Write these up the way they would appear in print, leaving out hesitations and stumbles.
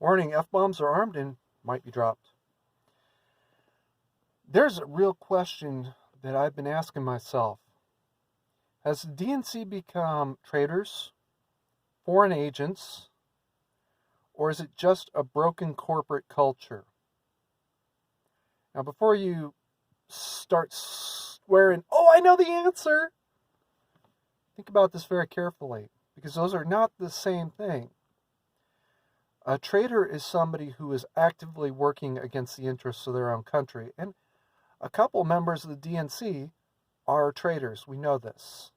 Warning, F-bombs are armed and might be dropped. There's a real question that I've been asking myself. Has the DNC become traitors, foreign agents, or is it just a broken corporate culture? Now, before you start swearing, oh, I know the answer, think about this very carefully, because those are not the same thing. A traitor is somebody who is actively working against the interests of their own country. And a couple members of the DNC are traitors. We know this.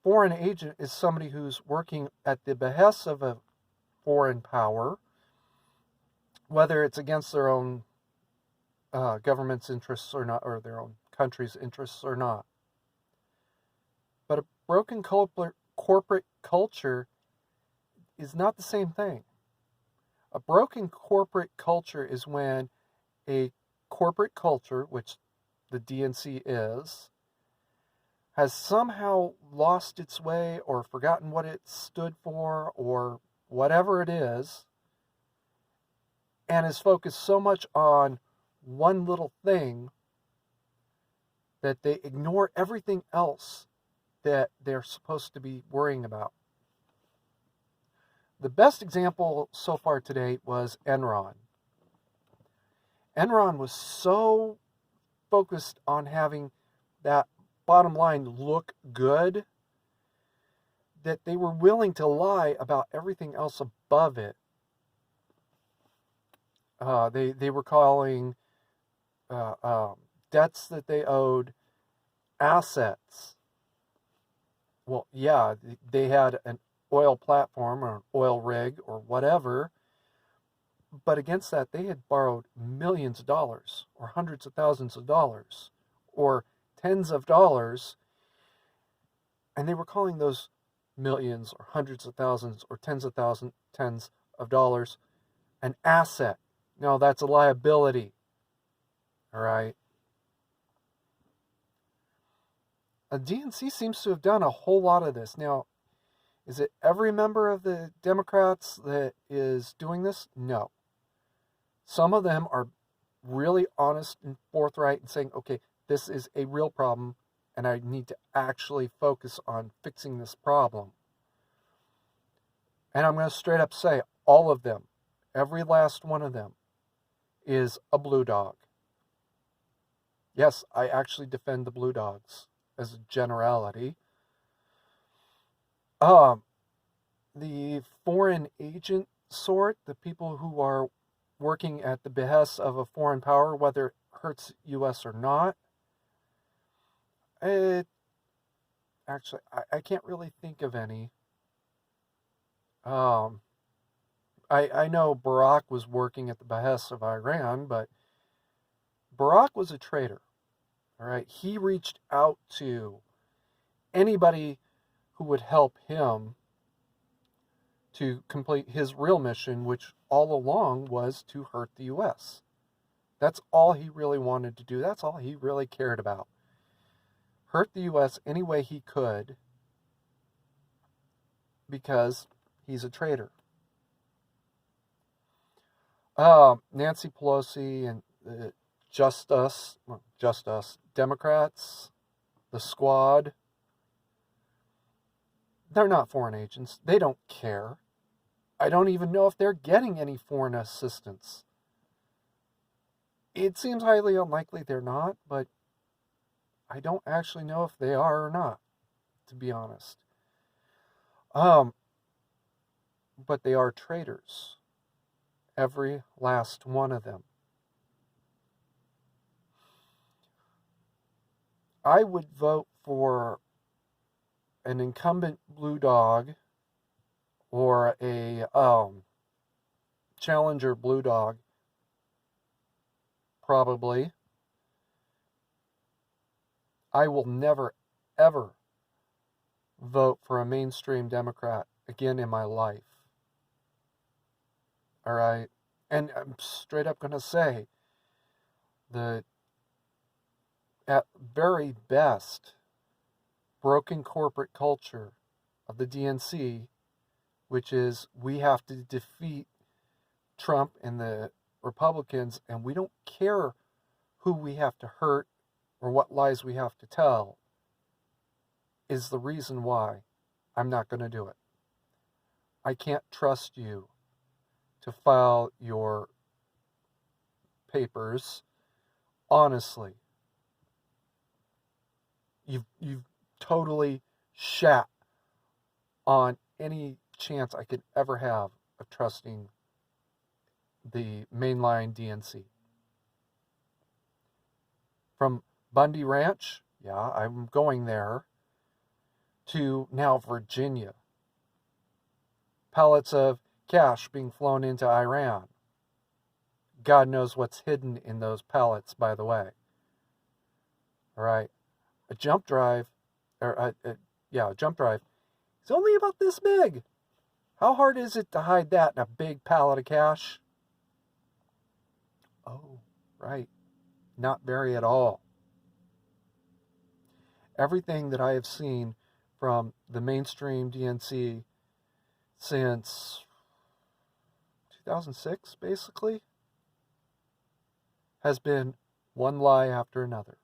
Foreign agent is somebody who's working at the behest of a foreign power, whether it's against their own government's interests or not, or their own country's interests or not. But a broken corporate culture is not the same thing. A broken corporate culture is when a corporate culture, which the DNC is, has somehow lost its way or forgotten what it stood for or whatever it is, and is focused so much on one little thing that they ignore everything else that they're supposed to be worrying about. The best example so far to date was Enron. Enron was so focused on having that bottom line look good that they were willing to lie about everything else above it. They were calling debts that they owed assets. Well, yeah, they had an oil platform or an oil rig or whatever, but against that they had borrowed millions of dollars or hundreds of thousands of dollars or tens of dollars, and they were calling those millions or hundreds of thousands or tens of dollars an asset. No, that's a liability. All right. A DNC seems to have done a whole lot of this. Now, is it every member of the Democrats that is doing this? No. Some of them are really honest and forthright and saying, okay, this is a real problem and I need to actually focus on fixing this problem. And I'm going to straight up say all of them, every last one of them, is a blue dog. Yes, I actually defend the blue dogs as a generality. The foreign agent sort, the people who are working at the behest of a foreign power, whether it hurts U.S. or not, I can't really think of any. I know Barack was working at the behest of Iran, but Barack was a traitor. All right, he reached out to anybody who would help him to complete his real mission, which all along was to hurt the U.S. That's all he really wanted to do. That's all he really cared about. Hurt the U.S. any way he could because he's a traitor. Nancy Pelosi and Just Us Democrats, the squad, they're not foreign agents. They don't care. I don't even know if they're getting any foreign assistance. It seems highly unlikely they're not, but I don't actually know if they are or not, to be honest. But they are traitors. Every last one of them. I would vote for an incumbent blue dog or a challenger blue dog, probably. I will never, ever vote for a mainstream Democrat again in my life. All right? And I'm straight up going to say the, at very best, broken corporate culture of the DNC which is we have to defeat Trump and the Republicans, and we don't care who we have to hurt or what lies we have to tell, is the reason why I'm not going to do it. I can't trust you to file your papers honestly. You've totally shat on any chance I could ever have of trusting the mainline DNC. From Bundy Ranch, yeah, I'm going there, to now Virginia. Pallets of cash being flown into Iran. God knows what's hidden in those pallets, by the way. All right. A jump drive, a jump drive, it's only about this big. How hard is it to hide that in a big pallet of cash? Oh, right. Not very at all. Everything that I have seen from the mainstream DNC since 2006, basically, has been one lie after another.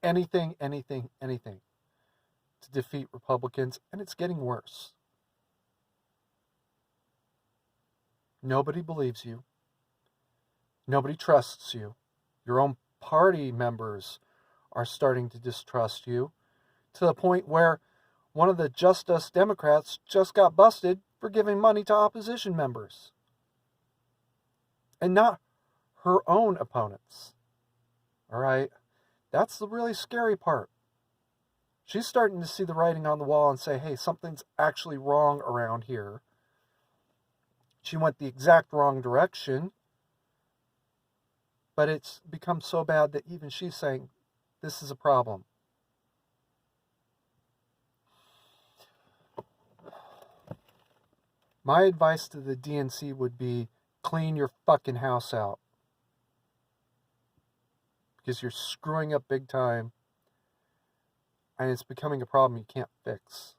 Anything to defeat Republicans, and it's getting worse. Nobody believes you. Nobody trusts you. Your own party members are starting to distrust you, to the point where one of the Just Us Democrats just got busted for giving money to opposition members. And not her own opponents. All right? That's the really scary part. She's starting to see the writing on the wall and say, hey, something's actually wrong around here. She went the exact wrong direction. But it's become so bad that even she's saying, this is a problem. My advice to the DNC would be, clean your fucking house out. Because you're screwing up big time. And it's becoming a problem you can't fix.